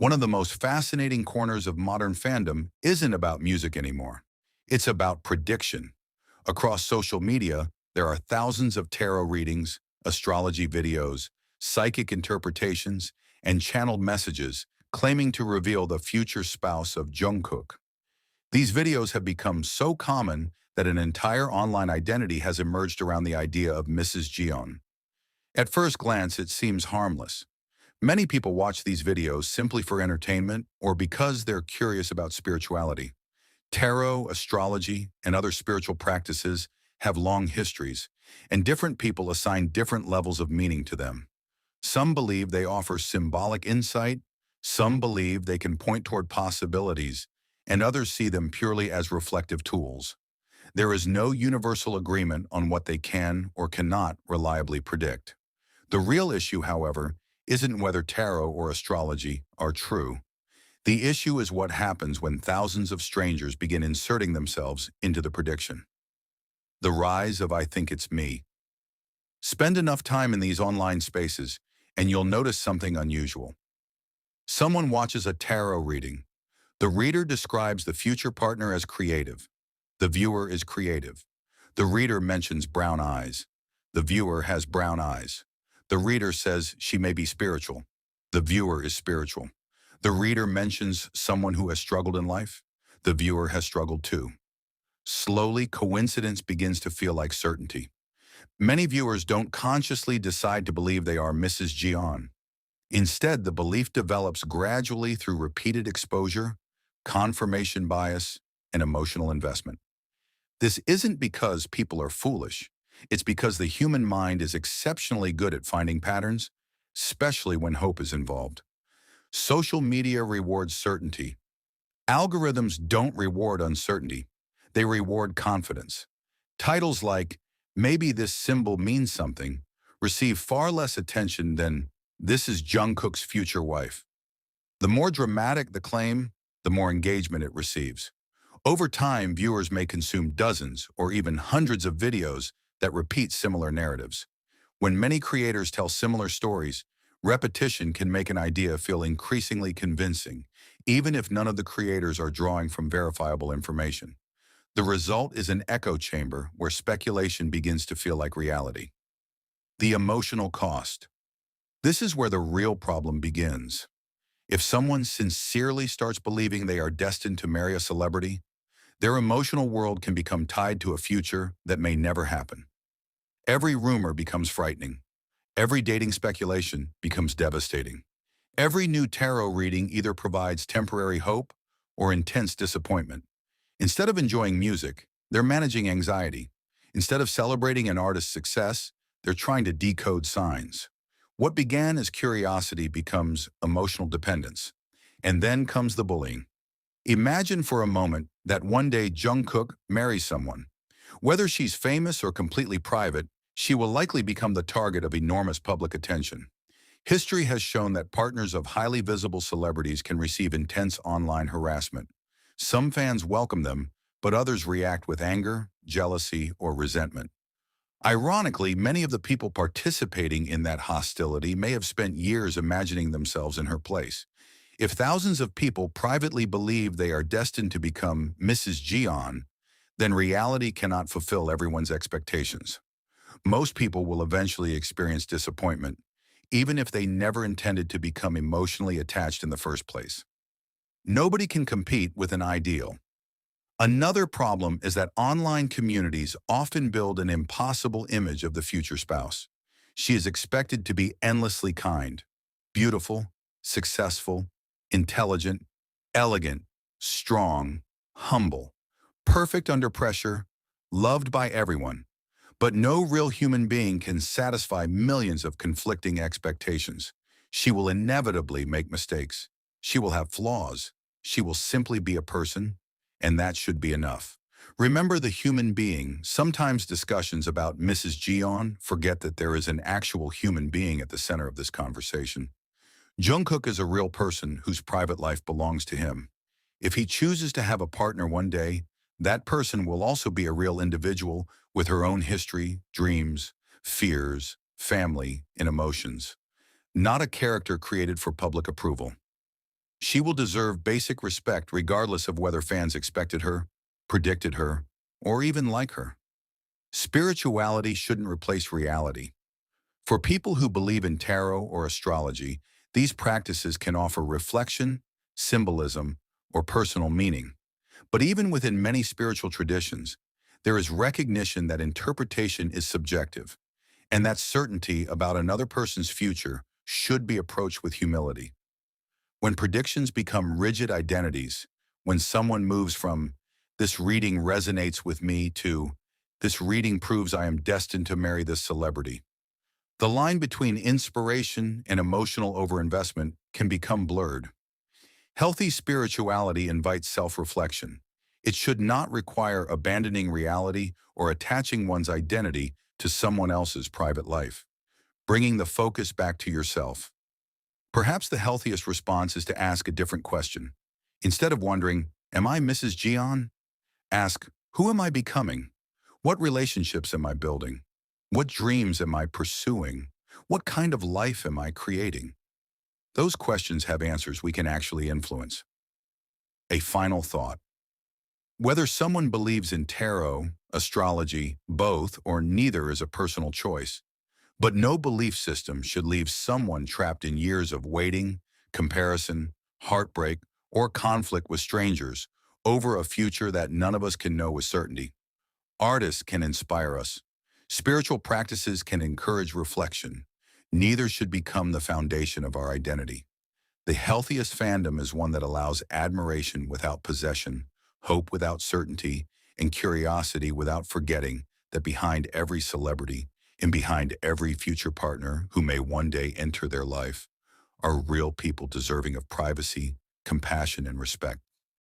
One of the most fascinating corners of modern fandom isn't about music anymore. It's about prediction. Across social media, there are thousands of tarot readings, astrology videos, psychic interpretations, and channeled messages claiming to reveal the future spouse of Jungkook. These videos have become so common that an entire online identity has emerged around the idea of Mrs. Jeon. At first glance, it seems harmless. Many people watch these videos simply for entertainment or because they're curious about spirituality. Tarot, astrology, and other spiritual practices have long histories, and different people assign different levels of meaning to them. Some believe they offer symbolic insight, some believe they can point toward possibilities, and others see them purely as reflective tools. There is no universal agreement on what they can or cannot reliably predict. The real issue, however, isn't whether tarot or astrology are true. The issue is what happens when thousands of strangers begin inserting themselves into the prediction. The rise of I think it's me. Spend enough time in these online spaces, and you'll notice something unusual. Someone watches a tarot reading. The reader describes the future partner as creative. The viewer is creative. The reader mentions brown eyes. The viewer has brown eyes. The reader says she may be spiritual. The viewer is spiritual. The reader mentions someone who has struggled in life. The viewer has struggled too. Slowly, coincidence begins to feel like certainty. Many viewers don't consciously decide to believe they are Mrs. Jeon. Instead, the belief develops gradually through repeated exposure, confirmation bias, and emotional investment. This isn't because people are foolish. It's because the human mind is exceptionally good at finding patterns, especially when hope is involved. Social media rewards certainty. Algorithms don't reward uncertainty. They reward confidence. Titles like, "Maybe this symbol means something," receive far less attention than, "This is Jungkook's future wife." The more dramatic the claim, the more engagement it receives. Over time, viewers may consume dozens or even hundreds of videos that repeat similar narratives. When many creators tell similar stories, repetition can make an idea feel increasingly convincing, even if none of the creators are drawing from verifiable information. The result is an echo chamber where speculation begins to feel like reality. The emotional cost. This is where the real problem begins. If someone sincerely starts believing they are destined to marry a celebrity, their emotional world can become tied to a future that may never happen. Every rumor becomes frightening. Every dating speculation becomes devastating. Every new tarot reading either provides temporary hope or intense disappointment. Instead of enjoying music, they're managing anxiety. Instead of celebrating an artist's success, they're trying to decode signs. What began as curiosity becomes emotional dependence. And then comes the bullying. Imagine for a moment that one day Jungkook marries someone. Whether she's famous or completely private, she will likely become the target of enormous public attention. History has shown that partners of highly visible celebrities can receive intense online harassment. Some fans welcome them, but others react with anger, jealousy, or resentment. Ironically, many of the people participating in that hostility may have spent years imagining themselves in her place. If thousands of people privately believe they are destined to become Mrs. Jeon, then reality cannot fulfill everyone's expectations. Most people will eventually experience disappointment, even if they never intended to become emotionally attached in the first place. Nobody can compete with an ideal. Another problem is that online communities often build an impossible image of the future spouse. She is expected to be endlessly kind, beautiful, successful, intelligent, elegant, strong, humble, perfect under pressure, loved by everyone. But no real human being can satisfy millions of conflicting expectations. She will inevitably make mistakes. She will have flaws. She will simply be a person, and that should be enough. Remember the human being. Sometimes discussions about Mrs. Jeon forget that there is an actual human being at the center of this conversation. Jungkook is a real person whose private life belongs to him. If he chooses to have a partner one day, that person will also be a real individual with her own history, dreams, fears, family, and emotions, not a character created for public approval. She will deserve basic respect regardless of whether fans expected her, predicted her, or even like her. Spirituality shouldn't replace reality. For people who believe in tarot or astrology, these practices can offer reflection, symbolism, or personal meaning. But even within many spiritual traditions, there is recognition that interpretation is subjective, and that certainty about another person's future should be approached with humility. When predictions become rigid identities, when someone moves from "this reading resonates with me" to "this reading proves I am destined to marry this celebrity," the line between inspiration and emotional overinvestment can become blurred. Healthy spirituality invites self-reflection. It should not require abandoning reality or attaching one's identity to someone else's private life. Bringing the focus back to yourself. Perhaps the healthiest response is to ask a different question. Instead of wondering, "Am I Mrs. Jeon?" Ask, "Who am I becoming? What relationships am I building? What dreams am I pursuing? What kind of life am I creating?" Those questions have answers we can actually influence. A final thought. Whether someone believes in tarot, astrology, both, or neither is a personal choice. But no belief system should leave someone trapped in years of waiting, comparison, heartbreak, or conflict with strangers over a future that none of us can know with certainty. Artists can inspire us. Spiritual practices can encourage reflection. Neither should become the foundation of our identity. The healthiest fandom is one that allows admiration without possession, hope without certainty, and curiosity without forgetting that behind every celebrity and behind every future partner who may one day enter their life are real people deserving of privacy, compassion, and respect.